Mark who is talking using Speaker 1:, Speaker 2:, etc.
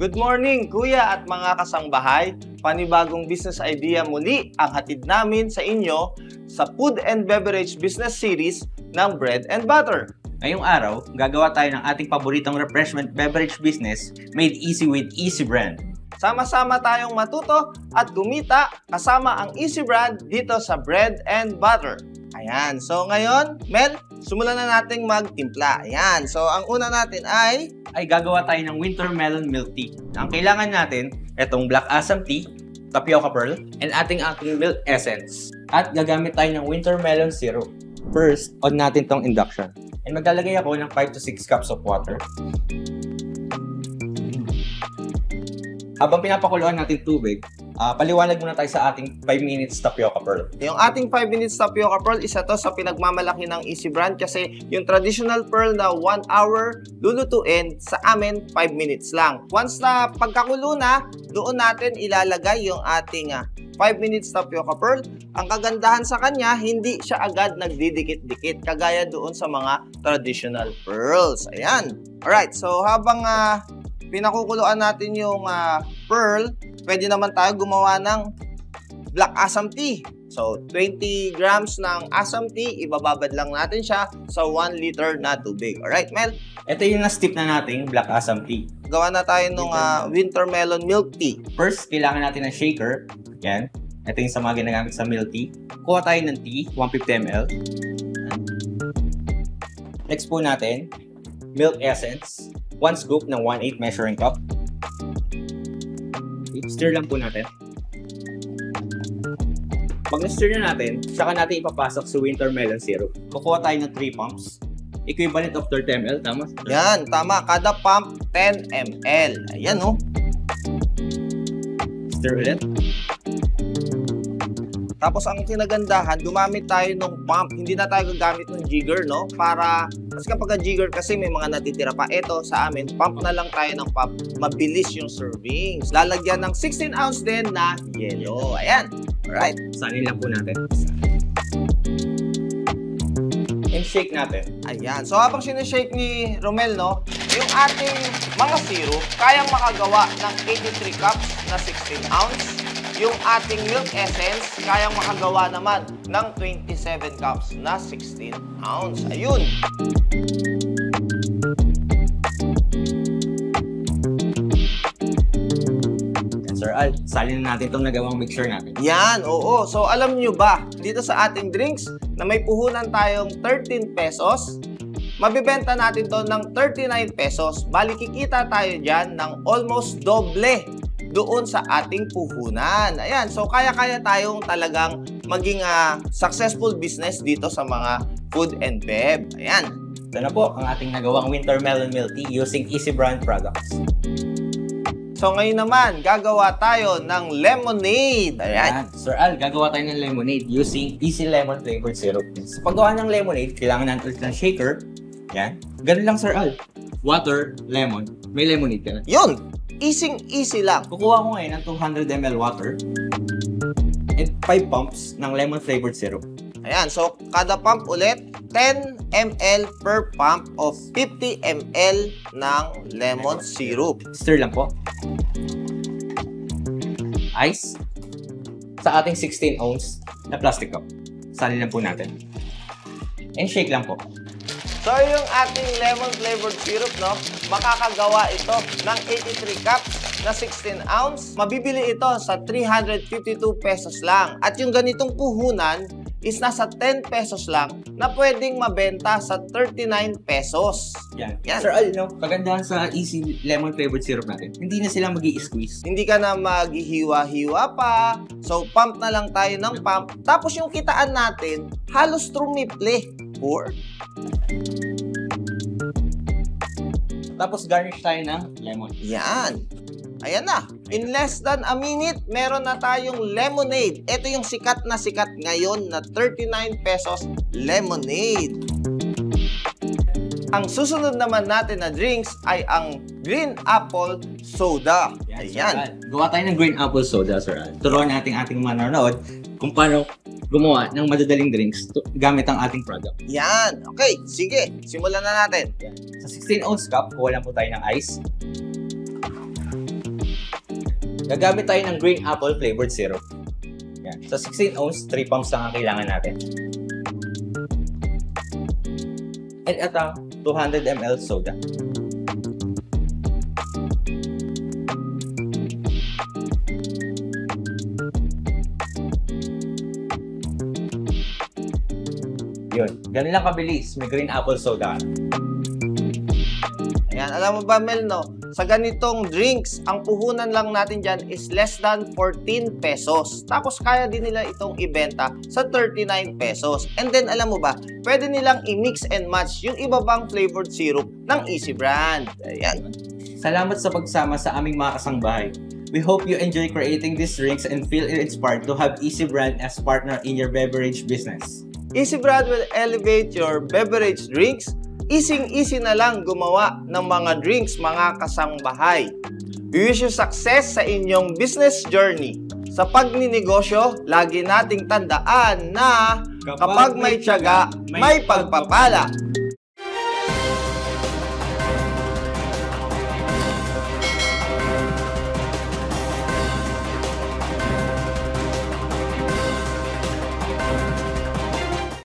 Speaker 1: Good morning, kuya at mga kasangbahay. Panibagong business idea muli ang hatid namin sa inyo sa Food and Beverage Business Series ng Bread and Butter.
Speaker 2: Ngayong araw, gagawa tayo ng ating paboritong refreshment beverage business made easy with Easy Brand.
Speaker 1: Sama-sama tayong matuto at kumita kasama ang Easy Brand dito sa Bread and Butter. Ayan, so ngayon, Mel, simulan na nating magtimpla. Ayan, so ang una natin ay
Speaker 2: Gagawa tayo ng winter melon milk tea. Ang kailangan natin, itong black assam tea, tapioca pearl, and ating milk essence. At gagamit tayo ng winter melon syrup. First, on natin tong induction. And maglalagay ako ng 5 to 6 cups of water. Habang pinapakuluan natin tubig, paliwanag muna tayo sa ating 5 minutes tapioca pearl.
Speaker 1: Yung ating 5 minutes tapioca pearl, isa to sa pinagmamalaki ng Easy Brand kasi yung traditional pearl na 1 hour, lulutuin sa amin 5 minutes lang. Once na pagkakulo na, doon natin ilalagay yung ating 5 minutes tapioca pearl. Ang kagandahan sa kanya, hindi siya agad nagdidikit-dikit kagaya doon sa mga traditional pearls. Ayan. Alright, so habang pinakukuluan natin yung pearl, pwede naman tayo gumawa ng black assam tea. So, 20 grams ng assam tea, ibababad lang natin siya sa 1 liter na tubig. Alright, Mel?
Speaker 2: Ito yung na-steep na nating black assam tea.
Speaker 1: Gawa na tayo ng winter melon milk tea.
Speaker 2: First, kailangan natin ng shaker. Yan. Ito yung sa mga ginagamit sa milk tea. Kuha tayo ng tea, 150 ml. Next po natin, milk essence. 1 scoop ng 1/8 measuring cup. Stir lang po natin. Pag na-stir na natin, saka natin ipapasok sa winter melon syrup. Kukuha tayo ng 3 pumps. Equivalent of 30 ml, tama?
Speaker 1: Yan, tama. Kada pump, 10 ml. Ayan, oh.
Speaker 2: Stir ulit.
Speaker 1: Tapos ang kinagandahan, gumamit tayo ng pump. Hindi na tayo gagamit ng jigger, no? Kasi kapag jigger kasi may mga natitira pa. Ito sa amin, pump na lang tayo ng pump. Mabilis yung servings. Lalagyan ng 16 ounce din na yelo. Ayan. Alright.
Speaker 2: Sanin lang po natin. And shake natin.
Speaker 1: Ayan. So habang sinishake ni Romel, no? Yung ating mga syrup, kayang makagawa ng 83 cups na 16 ounce. Yung ating milk essence, kayang makagawa naman ng 27 cups na 16 ounce. Ayun!
Speaker 2: Sir Al, salin na natin itong nagawang mixture natin.
Speaker 1: Yan, oo. So alam nyo ba, dito sa ating drinks, na may puhunan tayong 13 pesos, mabibenta natin to ng 39 pesos. Bali, kikita tayo dyan ng almost doble doon sa ating puhunan. Ayan, so kaya-kaya tayong talagang maging successful business dito sa mga food and bev. Ayan.
Speaker 2: Ito na po ang ating nagawang winter melon milk tea using Easy Brand products.
Speaker 1: So ngayon naman, gagawa tayo ng lemonade. Ayan.
Speaker 2: Sir Al, gagawa tayo ng lemonade using Easy Lemon flavored syrup. Sa paggawa ng lemonade, kailangan natin ulit ng shaker. Yan. Ganun lang, Sir Al. Water, lemon. May lemonade ka na.
Speaker 1: Yun! Easy lang.
Speaker 2: Kukuha ko ngayon ng 200 ml water and 5 pumps ng lemon flavored syrup.
Speaker 1: Ayan, so kada pump ulit, 10 ml per pump of 50 ml ng lemon syrup.
Speaker 2: Stir lang po. Ice sa ating 16 ounce na plastic cup. Salin lang po natin. And shake lang po.
Speaker 1: So yung ating lemon flavored syrup, no, makakagawa ito ng 83 cups na 16 ounce. Mabibili ito sa 352 pesos lang. At yung ganitong puhunan is nasa 10 pesos lang na pwedeng mabenta sa 39 pesos.
Speaker 2: Yan. Sir Al, no, kagandahan sa Easy Lemon flavored syrup natin, hindi na sila mag-i-squeeze.
Speaker 1: Hindi ka na maghihiwa-hiwa pa. So pump na lang tayo ng pump. Tapos yung kitaan natin, halos trumiple.
Speaker 2: Tapos garnish tayo ng lemon.
Speaker 1: Yan. Ayan na. In less than a minute, meron na tayong lemonade. Ito yung sikat na sikat ngayon na 39 pesos lemonade. Ang susunod naman natin na drinks ay ang green apple soda. Ayan.
Speaker 2: Gawa tayo ng green apple soda, Sir Al. Turuan natin ating manonood kung paano gumawa ng madadaling drinks gamit ang ating product.
Speaker 1: Yan. Okay, sige. Simulan na natin.
Speaker 2: Sa 16 ounce cup, kuha lang po tayo ng ice. gagamit tayo ng green apple flavored syrup. Yan. So 16 ounce, 3 pumps lang ang kailangan natin. And ito, 200 ml soda. Yun, ganun lang kabilis. May green apple soda.
Speaker 1: Ayan, alam mo ba Mel, no? Sa ganitong drinks, ang puhunan lang natin dyan is less than 14 pesos. Tapos kaya din nila itong ibenta sa 39 pesos. And then alam mo ba, pwede nilang i-mix and match yung iba pang flavored syrup ng Easy Brand. Ayan.
Speaker 2: Salamat sa pagsama sa aming mga kasangbahay. We hope you enjoy creating these drinks and feel inspired to have Easy Brand as partner in your beverage business.
Speaker 1: Easy Brand will elevate your beverage drinks. Easy na lang gumawa ng mga drinks, mga kasangbahay. We wish you success sa inyong business journey. Sa pagninegosyo, lagi nating tandaan na kapag may tiyaga, may pagpapala.